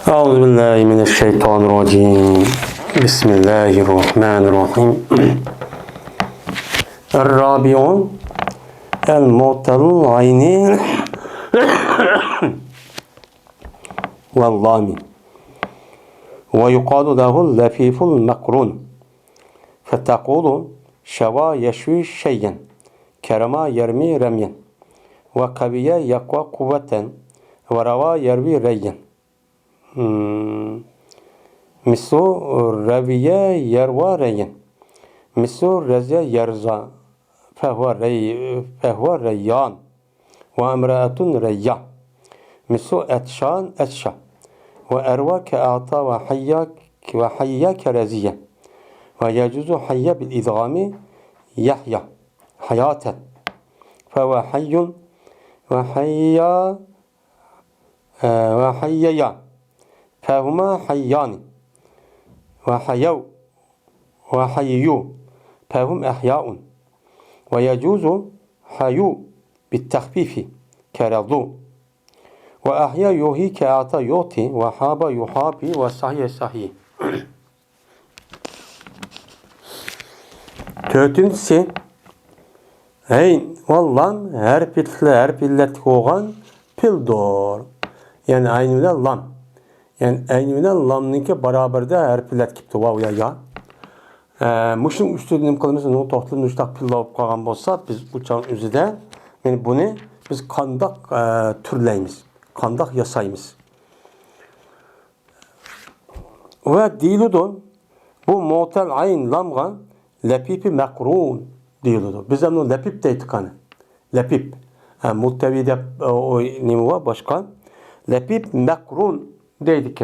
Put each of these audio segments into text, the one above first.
أعوذ بالله من الشيطان الرجيم بسم الله الرحمن الرحيم الرابع المعتل العين واللام ويقال له اللفيف المقرون فتقول شوى يشوي شيئا كرما يرمي رميا وقوي يقوى قوة وروى يروي ريا مثل روية يروى ريا مثل رزية يرزى فهو ريان وامرأة ريا مثل أتشان أتشا وأروى كأعطى وحيا كرزية ويجوز حيا بالإدغام يحيى حياة فهو حي وحيا فهما حيان وحيوا فهم أحياء ويجوز حيو بالتخفيف كرضو وأحيا يوهي كأعطى يعطي وحاب يحابي وصحيح صحيح. Dördüncüsü Eyn vallan her pillet oğan pildur. Yani aynı ile lam. Yani aynı ile lamninki beraber her pillet kipti vav ya. Muşun üstüne kılımızın o tohtlunun üstak pilla olup kalgan bolsa biz bu çağın üzüde yani bunu biz kandak türleyimiz. Kandak yasayımız. Ve diludun bu mu'tel ayn lamga lepipi mekrun diyordu. Biz onu lepip deydik hani. Lepip. Muttevide o nimuva başka. Lepip mekrun deydik.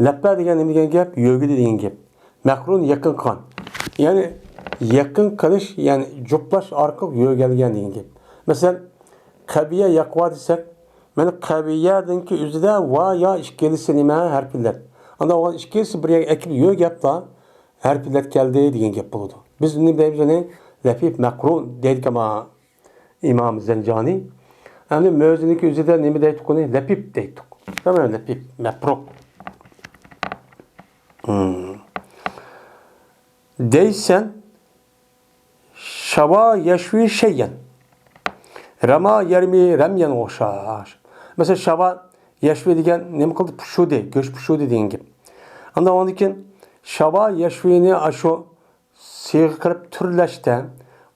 Leppe degen ne degen gep? Yögü degen gep. Mekrun yakın kan. Yani yakın kanış yani cuplaş arka yögelgen degen gep. Mesela kabiye yakva desek yani kabiye denki üzüde va ya işkelisi nime her pillet. Anda o işkelisi buraya ekip yögep da her pillet geldi degen gep buldu. Biz ne deyimiz ne? Lefif mekrun dedik ama İmam Zencani. Yani müezzinlik üzerinde ne mi deydik onu? Lepip deydik. Tamam lepip, mepruk. Deysen şava yeşvi şeyyen. Rama yermi remyen oşar. Mesela şava yeşvi degen ne mi kıldı? Puşudi, göç puşudi deyin gibi. Anda onun için şava yeşvini aşu sığırıp türleşten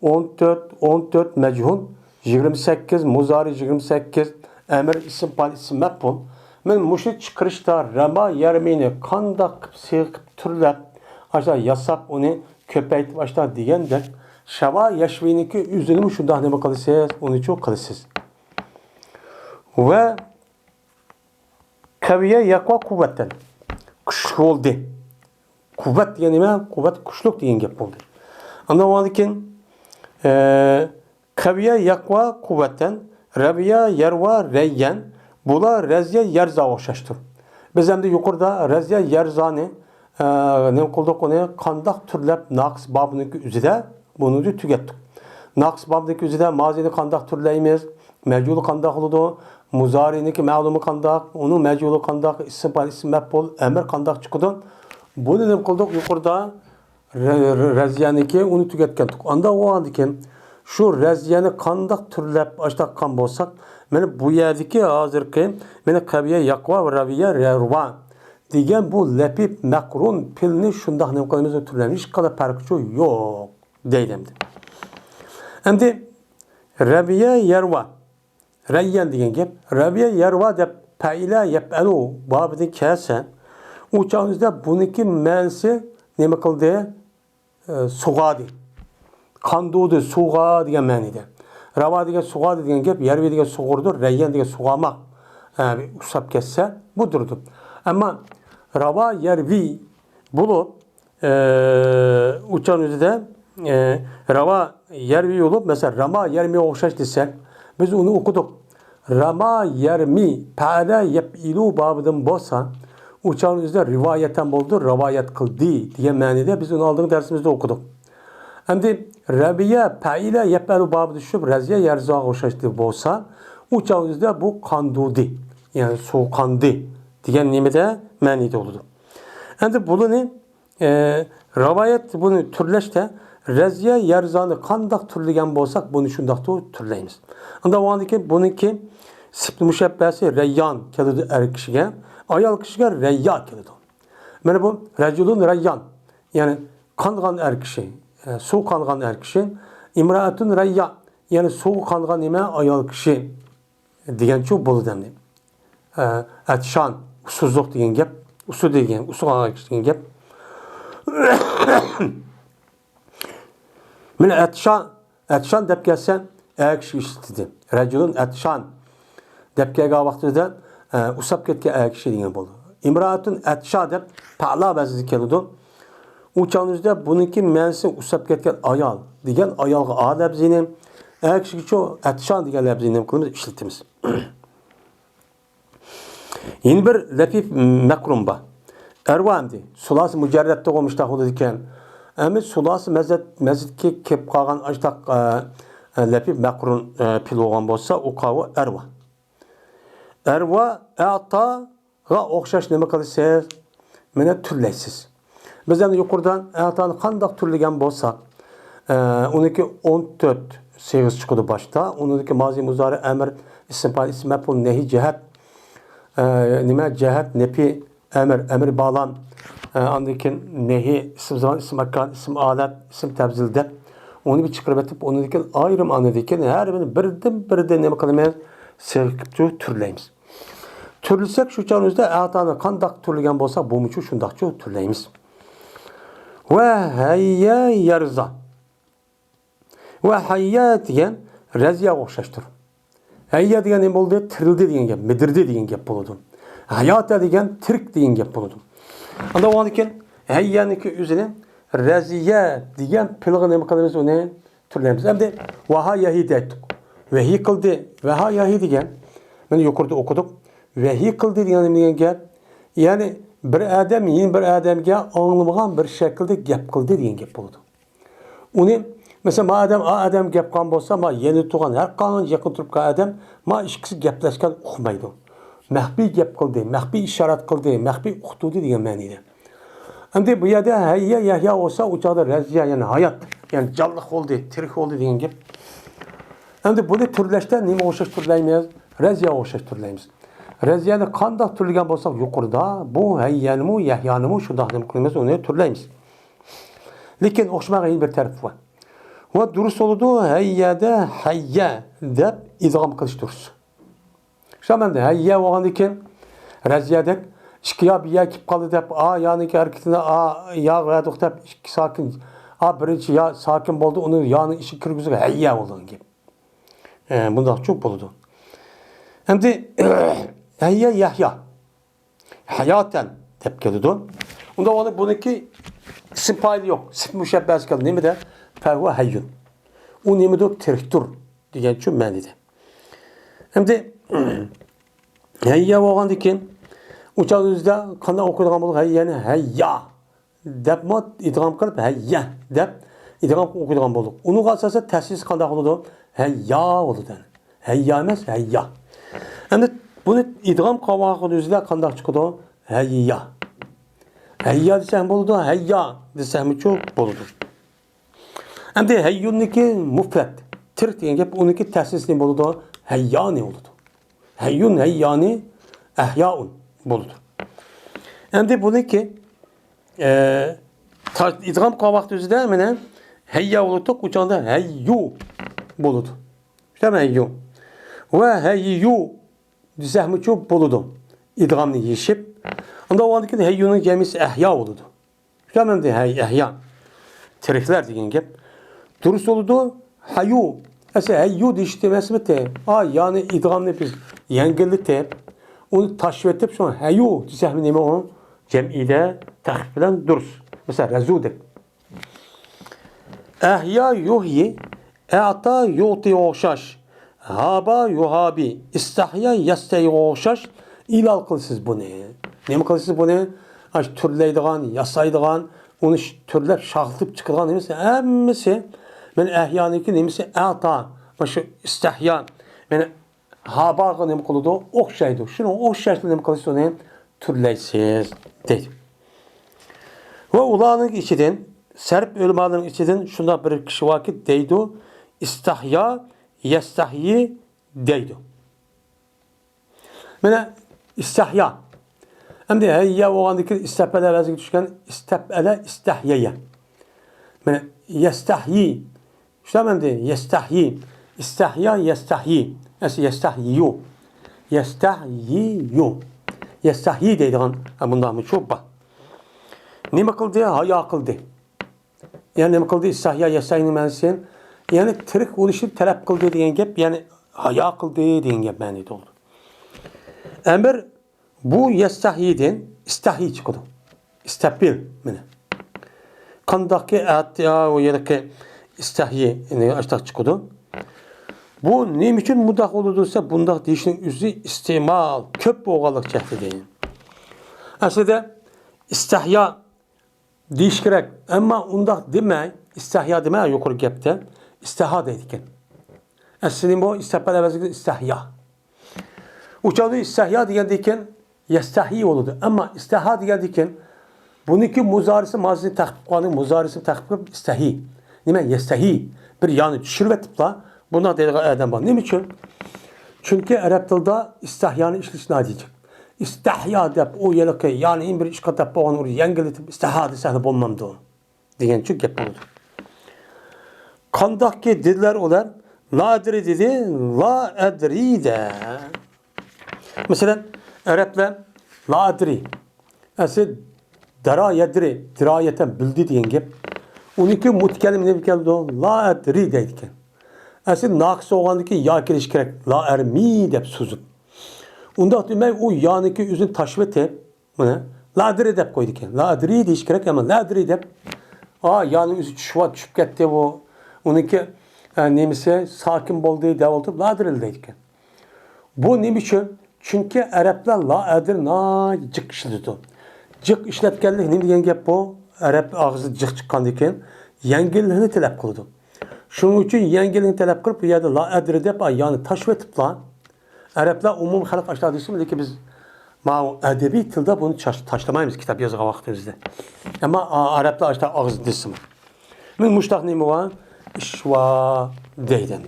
14 mechun 28 muzari 28 emir isim pal isim mepun men muşu çıkırışta rama yermini kandak sığıp türlep aşağı yasap onu köpeyt başta diyendir şava yeşviniki üzülümü şunda ne bakalısız onu çok kalısız ve kaviye yakva kuvvetten kuş oldu kuvvet yani ne kuvvet kuşluk diyen gep oldu. Anlamadıkken kaviye yakva kuvvetten rabiya yerva reyyen bula rezye yerza oşaştır. Biz hem de yukarıda rezye yerzani ne kıldık onu kandak türlep naks babındaki üzere bunu da tükettik. Naks babındaki üzere mazini kandak türleyimiz meculu kandak oldu. Muzariniki ma'lumu kandak onun meculu kandak isim mef'ul emir kandak çıktı. Bunu ne kıldık yukarıda rezyaniki onu tüketkendik. Anda o andiken şu rezyani kandak türlep açtak kan bolsak meni bu yerdeki hazırki meni kaviye yakva ve raviye rerva diyen bu lepip mekrun pilini şundak ne kadar türlemiş hiç kadar farkı yok değilimdi. Şimdi raviye yerva reyyen diyen gep raviye yerva de pe'ila yep'elu babidin kesen uçağınızda bununki mensi ne kıldı? Suğadi. Kandudu, suğa diye menide. Rava diye suğa diye gep, yervi diye suğurdur, reyyen diye suğamak. Yani usap kesse budurdu. Ama rava yervi bulup uçağın üzerinde rava yervi olup mesela rama yermi okşaş desek biz onu okuduk. Rama yermi pe'ala yep'ilu babıdan bolsa uçağın üzerinde rivayetten buldu, rivayet kıldı diye menide biz onu aldığımız dersimizde okuduk. Şimdi Rabiye pe'ile yep'elu babı düşüp reziye yerzağı hoşaştı bolsa uçağın üzerinde bu kandudi yani soğukandı degan nimada ma'nida bo'ladi. Endi buni rivoyat buni turlashda razya yarzani qandoq turlagan bo'lsak, buni shundoq turlaymiz. Unda o'g'andiki buniki sifat mushabbasi rayyon keladi er kishiga, ayol kishiga rayya keladi. Mana bu rajulun rayyan, ya'ni qangan er kishi, suv qangan er kishi, imraatun rayya, ya'ni suv qangan nima ayol kishi degancha bo'ladi endi. Atshan, usuzluq degan gap, usul degan, usul degan gap. Mana atshan deb kelsa, er kishi ishlatdi. Rajulun atshan deb kelgan vaqtida usab ketgan er kishi degan bo'ldi. İmraatun atsha deb ta'la bazida keladi. U chog'imizda buniki ma'nosi usab ketgan ayol degan ayolga a labzini, er kishiga atshan degan labzini qilib ishlatamiz. Yeni bir lafif makrum bor. Ervandi sulasi mujarratda qo'mishda bo'ladi ekan. Ama sulasi mazidga kelib qolgan ashtaq lafif makrum pil bo'lgan bo'lsa, u qavi erva. Erva a'taga o'xshash nima qilasiz? Mana turlaysiz. Biz ham yuqoridan a'tani qandoq turlagan bo'lsak, uniki 14 seg'iz chiqadi boshda. Uniki mozi muzari amr ism fa'il ism maf'ul nahi jihat nima jihat nefi amr bağlan andakin nehi ism zaman ism makan ism alat ism tabzil deb onu bir chiqarib etib, uniki ayrim anadakin har birdan nima qilamiz? Sevkib turlaymiz. Türlüsek şu çağımızda a'tani qandoq turlagan bo'lsa, bu uchun shundoqcha turlaymiz. Va hayya yarza. Va hayya degan razya o'xshashdir. Hayya degan nima bo'ldi? Tirildi degan gap, midirdi degan gap bo'ladi. Hayata degan tirik degan gap bo'ladi. Unda o'g'andikin hayyaniki o'zini raziya degan pilg'i nima qilamiz, uni turlaymiz. Endi va hayyahi deydik. Va hi qildi, va hayyahi degan mana yuqorida o'qidik. Vahiy qildi degan gap, ya'ni bir odam yeni bir odamga anglamagan bir shaklda gap qildi degan gap bo'ladi. Uni masalan odam gap qilgan bo'lsa, ma yeni tug'an har qanday yaqin turib qolgan odam ma ikkisi gaplashgan uqmaydi. Maxfiy gap qildi, maxfiy ishorat qildi, maxfiy uqtudi degan ma'noda. Endi bu yerda hayya yahya bo'lsa, u chog'da razya, ya'ni hayot, ya'ni jonliq bo'ldi, tirik bo'ldi degan gap. Endi buni turlashda nima o'xshash turlaymiz? Razya o'xshash turlaymiz. Raziyani qandoq turlagan bo'lsak, yuqorida bu hayyanimi, yahyanimi shundoq nima qilamiz, uni turlaymiz. Lekin o'xshamagan bir taraf bor. Va durust bo'ladi, hayyada hayya deb idg'om qilish durust. Shamanda hayya bo'lgandan keyin raziyadek ikki yo biya kelib qoldi deb, ya'niki harakatini ya g'aduq deb ikki sokin, birinchi ya sokin bo'ldi, uni ya'ni ishi kirgizib hayya bo'ldi deb. Bundoq cho'p bo'ladi. Endi hayya yahya hayotan deb keladi. Unda ona buniki ism fa'il yo'q, sifat mushabbas keldi. Nimada? Fa hayyun. U nimada? Tiriktur degan shu ma'noda. Endi hayya bo'lgandan keyin uchoqimizda qanday o'qilgan bo'ladi? Hayyani hayya deb mod idg'om qilib hayya deb idg'om o'qilgan bo'ldi. Uning asosi ta'sis qanday bo'ladi? Hayya bo'ladi. Hayya emas, hayya. Endi buni idg'om qilgan o'zida qanday chiqadi? Hayya. Hayya desam bo'ladi, hayya desam-chi bo'ladi. Endi hayyunniki mufrat, tirik degan gap, uniki ta'sisli bo'ladi, hayyani bo'ladi. Hayyun, hayyani, ahyaun bo'ladi. Endi buniki idg'om qilgan o'zida mana hayya bo'ladi, o'chanda hayyu bo'ladi. Shunday hayyu. Va hayyu desam-chi bo'ladi. İdg'amni yeshib, unda o'g'andiki hayyuning jamisi ahyo bo'ladi. Shunday ahyo. Tiriklar degan gap. Durust bo'ladi, hayyu. Asa hayyu deyishdi emasmi? Ya'ni idg'amni biz yengillatib, uni tashib etib, so'ng hayyu desam nima u? Jam'ida taxfif bilan durust. Masalan, razudek. Ahya yuhyi, a'ta yu'ti o'xshash. Haba yuhabi, istahya yastay o'xshash. İlal qilsiz buni. Nima qilsiz buni? Turlaydigan, yasaydigan, uni turlab shaqilib chiqargan emas, hammasi men ahyaniki nemisi ata, shu istahya, men habaga nima qiladi? O'xshaydi. Shuni o'xshashni nima qilasiz uni? türleysiz deydi. Ve ulanın içinden, serp ölümanın içinden şunda bir kişi vakit deydi, istahya, yestahyi deydi. Mene istahya. Hem de heyya oğandaki istepele vezgi düşken istepele istahyeye. Mene yestahyi. İşte hem de yestahyi. İstahya yestahyi. Esi yestahyiyu. Yestahyiyu. Yestahyi deydiğin bundan mı çok bak. Ne kıldı? Haya kıldı. Yani ne kıldı? İstahya yestahyi'nin mənisi. Yani tırık oluşup talep kıldı diyen gep. Yani haya kıldı diyen gep məniydi oldu. Emir bu yestahyi'den istahyi çıkıldı. İstahbil mene. Kandaki atya o yerdeki istahyi açtak çıkıldı. Bu ne için mudak olurduysa bundak deyişinin üzü istimal, köp boğalık çekti deyin. Aslında istahya deyiş gerek ama undak demey, istahya demey yukarı gepte, istaha deydiken. Aslında bu istihbal evazı istahya. Uçağı istahya diyendiyken yestahyi olurdu ama istaha diyendiyken bununki muzarisi mazisi takipkanı muzarisi takip istahi. Nime yestahi bir yani düşür ve tıpla buna dediği adam var. Ne için? Çünkü Arap dilda istahyanı işlişine diyecek. İstahya deyip o yeleke yani in bir iş katap bağını oraya yengeletip istaha desene bulmamdı onu. Diyen çünkü gep oldu. Kandak ki dediler olar la edri dedi la edri de. Mesela Araplar la edri. Aslında dara yedri dirayeten bildi diyen gep. Onunki mutkelim ne geldi o? La edri deydiken. Aslında naksı oğandaki ya kiriş gerek. La ermi deyip suzun. Onda demek o yanıki üzün taşvete la edri deyip koyduken. La edri deyiş gerek ama la edri deyip yani üzü çüşvat düşüp gitti bu. Onunki neyse sakin bolduğu dev oldu. La edri deydiken. Bu ne biçim? Çünkü Araplar la edri na cık işledi. Cık işletkenlik ne diyen gep bu? Arap ağzı cık çıkan diken yengilliğini talep kıldı. Şunun için yengilliğini talep kılıp ya da la edri deyip yani taş ve tıpla Araplar umum halk aşağıda ismi ki biz edebi tilde bunu taşlamayız kitap yazığı vaktimizde. Ama Araplar aşağıda ağzı disimi. Min muştak neymi var? İşva deyden.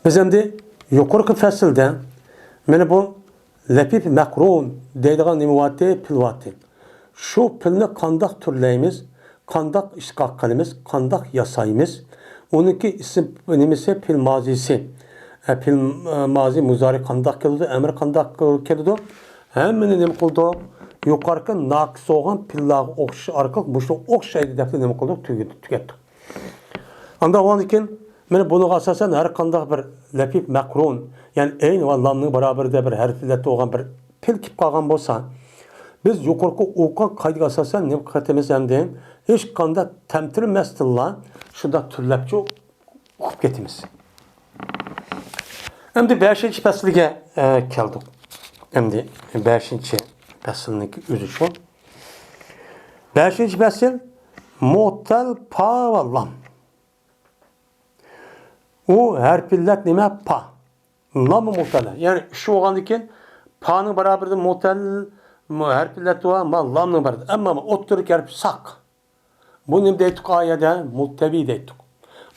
Biz hem de yukarı fesilde beni bu lepip mekrun deydiğin neymi pilvati. Şu pilini kandak türleyimiz, kandak işkak kalemiz, kandak yasayımız. Onunki isim nemisi pil mazisi. Pil mazi muzari kandak keldi, emir kandak keldi. Hemini nem kıldı? Yukarıki naksı olan pillağı arkalık muşlu okşaydı defli nem kıldı? Tüketti. Anda o an iken ben bunu asasen her kandak bir lepip mekrun yani aynı vallamlığı beraber bir harflette olan bir pil kip kalgan bolsa biz yukarıki okan kaydı asasen ne katemiz hem de hiç kanda temtir mestilla şunda türlepçi okup getimiz. Hem de 5. faslige keldik. Hem de 5. faslındaki üzü şu. 5. fasıl mu'tal pa ve lam. O her pillet nime pa. Lam-ı mu'tala. Yani şu oğandaki pa'nın beraberinde mu'tal her pillet var ama lam'ın beraber. Ama otururken harf sak. Bu nem deydik ayede mu'tebi deydik.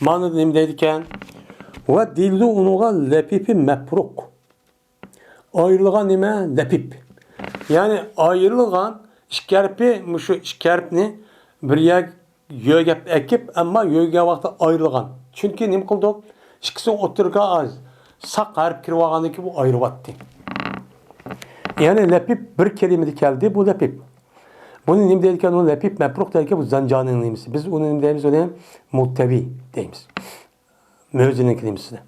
Manı nem deydiken ve dilde onuğa lepipi mepruk. Ayrılgan nime lepip. Yani ayrılgan işkerpi şu işkerpni bir yer yögep ekip ama yöge vakti ayrılgan. Çünkü nem kıldık? İkisi otururken az. Sak harf kirvağanı ki bu ayrıvattı. Yani lepip bir kelimede geldi bu lepip. Bunun nem deyirken o lepip mepruk deyirken bu zancanın nemisi. Biz onun nem deyimiz öyle muttebi deyimiz. Mevzinin kelimesi de.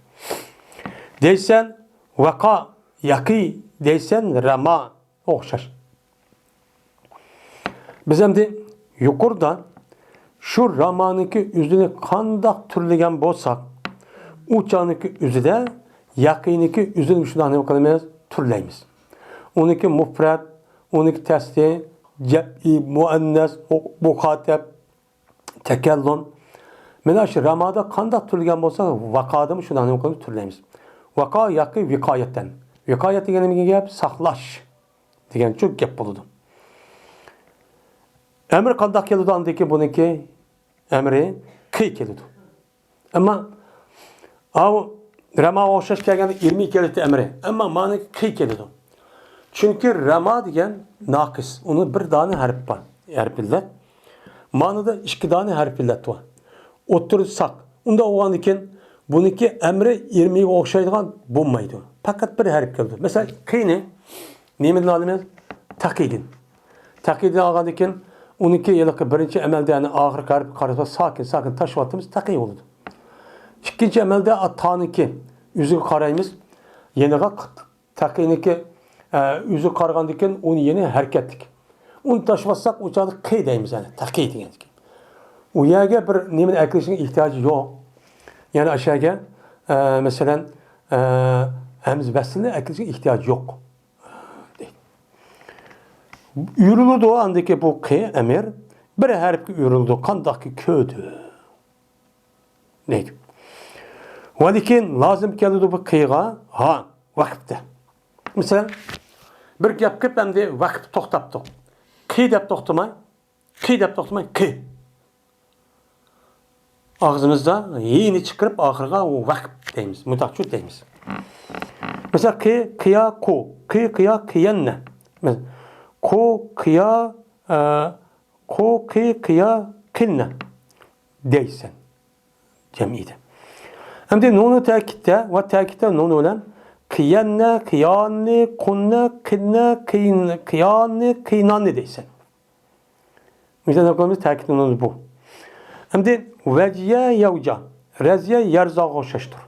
Deysen vaka yaki deysen rama okşar. Biz hem de yukarıda şu ramanınki üzüne kandak türlegen bolsak uçağınki üzü de yakınınki üzülmüş şundan ne bakalım türleyimiz. Onunki mufred, onunki testi, ceb'i, muennes, muhatep, tekellon. Mesela ramada kandak türlegen bolsak vakada mı şundan ne bakalım türleyimiz. Vaka yakı vikayetten. Viqoya degan nima gap? Saqlash degan çok gap bo'ladi. Emir qanday keladi andiki buniki emri qiy keladi. Ammo av Rama o'xshash kelganda 20 keladi emri. Ammo ma'ni qiy keladi. Çünkü Rama degan naqis. Uni bir dona harf bor. Harf illat. Ma'nida 2 dona harf illat bor. O'tirsak. Unda o'g'an ekan buniki emri 20 ga o'xshaydigan bo'lmaydi. Faqat bir harf keldi. Mesela qiyni nima deymiz? Taqidin. Taqidin olgan ekan uniki yiliqi birinchi amalda yani oxirgi harf qarasa sakin tashvatimiz taqiy bo'ladi. İkinci amelde ataniki yüzüge qaraymiz. Yeniga taqiniki yüzü qaragandeken onu yeni hareketlik. Onu taşımasak uçağı qi deymiz yani. Taqiy degan. O yerga bir nemin eklishning ihtiyacı yok. Yani aşağıya mesela hemz vasılını eklishning ihtiyacı yok. Yürülürdü o andaki bu qi emir bir harf yürüldü. Qandaki ködü. Neydi? Lakin lazım keldi bu qiyga ha vaqtda. Mesela bir gap qilib endi vaqt to'xtabdi. Qi deb to'xtamay, qi. Ağzımızda yeni çıkarıp ahırga o vaqt deymiz, mutaqçut deymiz. Mesela qi, qiya, ku, qiya, qiyanna. Ku, qiya, qilna deysen cemiyde. Hem de nunu tekitte ve tekitte nunu olan qiyanna, qiyanni, kunna, qilna, qiyanni, qinanni deysen. Mesela yapmamız tekit nunu bu. Hem de veciye yevca, reziye yerzağa o'xshashdir.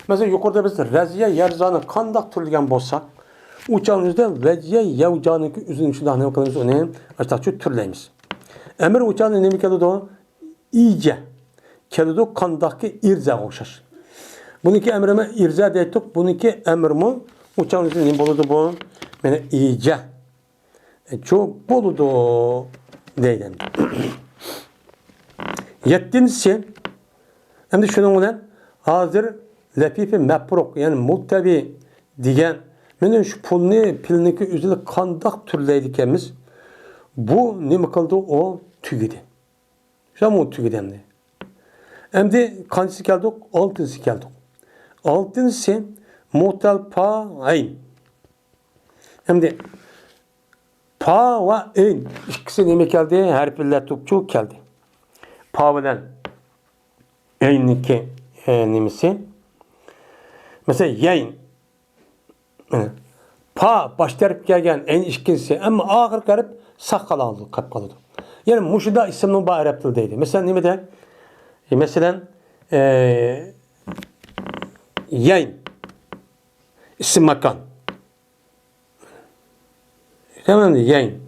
Mesela yukarıda biz reziye yerzani qandaq türlügen bolsak, uçağımızda veciye yevcaniki üzünüşünden ne qilamiz uni açıkça türleymiz. Emir uçağının nemi keladi o? İyice keladi qandaqki irzağa o'xshash. Buniki emrime irza deydik, buniki emrimi uçağımızda nemi boludu bu? Mene iyice. Çok boludu deydim. Yettincisi, hem de şunun bilan hazır lafifi mapruk yani multabi degan meni şu pilniki üzülü qandaq türleydi ekemiz. Bu nima qildi o tugidi. Şamo tugidi endi. Endi qanchasi keldik? 6-si keldik. 6-si mutal pa ayn. Endi pa va ayn ikkisi nima keldi? Harflar topchu keldi. Pa bilan ayniki nimisi? Mesela yayn. Pa başlarıp gelgen en işkinsi ama ağır garip sakal aldı, kap kaldı. Yani muşida isimli bu Arap dildeydi. Mesela ne de? Mesela yayn isim makan. Tamam mı? Yayn.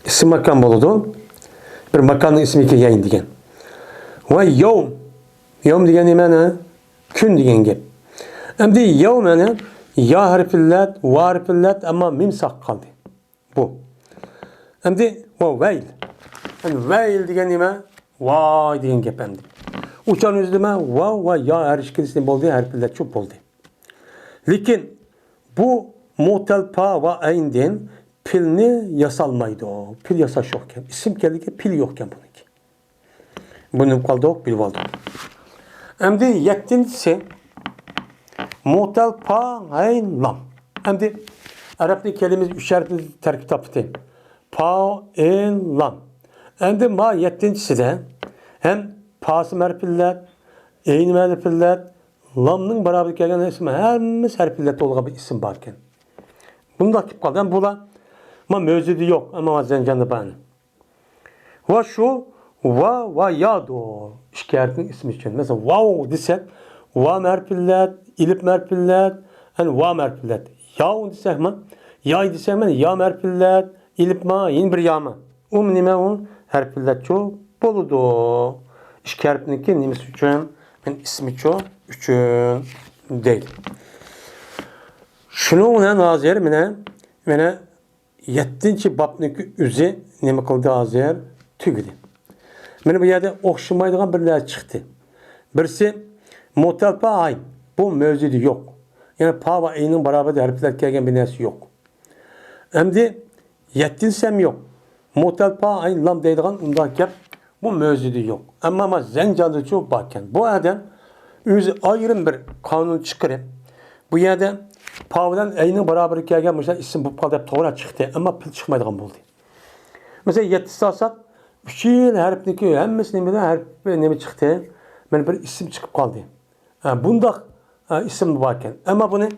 İsim makan buludu. Bir makanın ismi ki yayn degen. Ve yevm. Yevm degen ne? Gün degen gap. Endi yevm ne? Ya harfillat, va harfillat ama mim sak kaldı. Bu. Endi ve veil. Yani veil degen nima? Vay degen gap endi. Uçan üzlüme va ve ya her işkilisinin boldu, harfillat çok boldu. Lakin bu mutal pa ve aynden pilni yasalmaydı o. Pil yasaş yokken. İsim geldi ki pil yokken bununki. Bunu kaldık, pil oldu. Hem de yettincisi mutal pa ayn lam. Hem de Arap'ta kelimemiz 3 harfli terkip taptı. Pa ayn lam. Hem de ma yettincisi de hem pa'sı merpillet, ayn merpillet, lamның beraber gelen ismi hemiz harfillet olduğu bir isim varken. Bunu da akip kaldı. Yani bula ma mevzidi yok ama zencanı bana. Ve şu va yado şikayetin ismi için. Mesela vav desek va merpillet, ilip merpillet, yani va merpillet. Yav desek mi? Yay desek mi? Ya merpillet, ilip ma, yine bir yama. Nime o harpillet çok boludu. Şikayetinki nimesi için, ben ismi çok üçün değil. Şunu ne nazir mene 7. babniki üzü nima qildi hozir tugdi. Mana bu yerda o'xshamaydigan bir narsa chiqdi. Birisi mutelpa ayn. Bu mevzudu yok. Yani pa ve ayının beraber harfler kelgen bir nersi yok. Endi yettinsem yok. Mutelpa ayn lam deydigan undan gap bu mevzudu yok. Ama Zencan'da çok bakken. Bu adam özü ayrım bir kanun çıkarıp bu yerden pavdan ayının beraber kelgen mesela isim bu kadar doğru çıktı ama pil çıkmaydigan oldu. Mesela 7 saat 3 yıl harfniki hemmesini bilen harf nemi çıktı. Ben bir isim çıkıp kaldı. Bunda isim varken. Ama bunu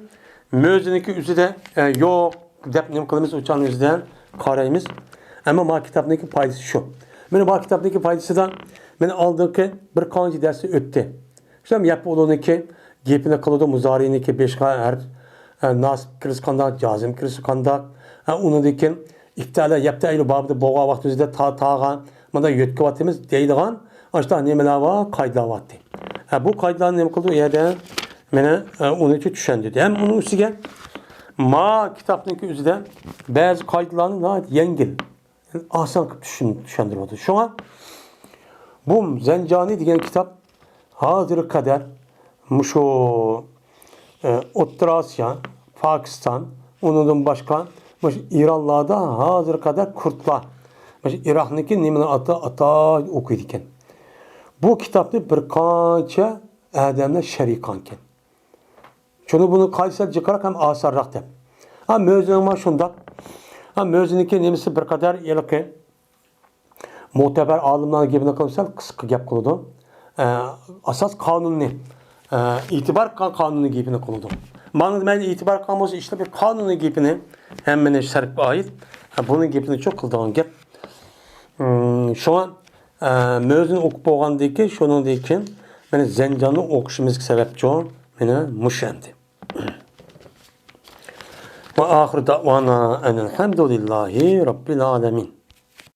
mözüneki üzerinde yok. Dep nemi kılımız uçan yüzden karayımız. Ama ma kitaptaki faydası şu. Benim ma kitaptaki faydası da ben aldığım ki bir kanji dersi öttü. İşte yapı olanı ki gepine kılıdı muzari'ni ki 5 harf nasip kriz kandak, cazim kriz kandak. Onu diken İptala yaptı ile babda boğa vaxtımızda tağa mana yötkü vatımız deydigan aşta nemeler var kayda vatı. Bu kaydalar ne kıldı yerden mene onu ki düşendi. Hem onun üstüge ma kitaptaki üzerinde bazı kaydalarını daha yengil. Yani asan düşündürüyordu. Şu an bu Zencani diyen kitap hazır kadar muşo Orta Asya, Pakistan, onun başka İranlarda hazır kadar Kurtlar. Irak'taki nemine ata okuydiken. Bu kitapta bir kança adamlar şerikanken. Şunu bunu kaysal çıkarak hem asarrak dep. Ha mözünün var şunda. Ha mözününki nemisi bir kadar yılki muteber alimler gibi kalırsa kısa gap kılıdı. Asas kanunu itibar kanunu gibi kılıdı. Manada ben itibar kanunu işte bir kanunu gibi hemen şerif ait. Bunun gibi çok kıldığın gap. Şu an mözünü okup boğandaki şunun için beni Zencan'ı okuşumuz sebepçi o beni müşendi. Ve ahir davana enelhamdülillahi rabbil alemin.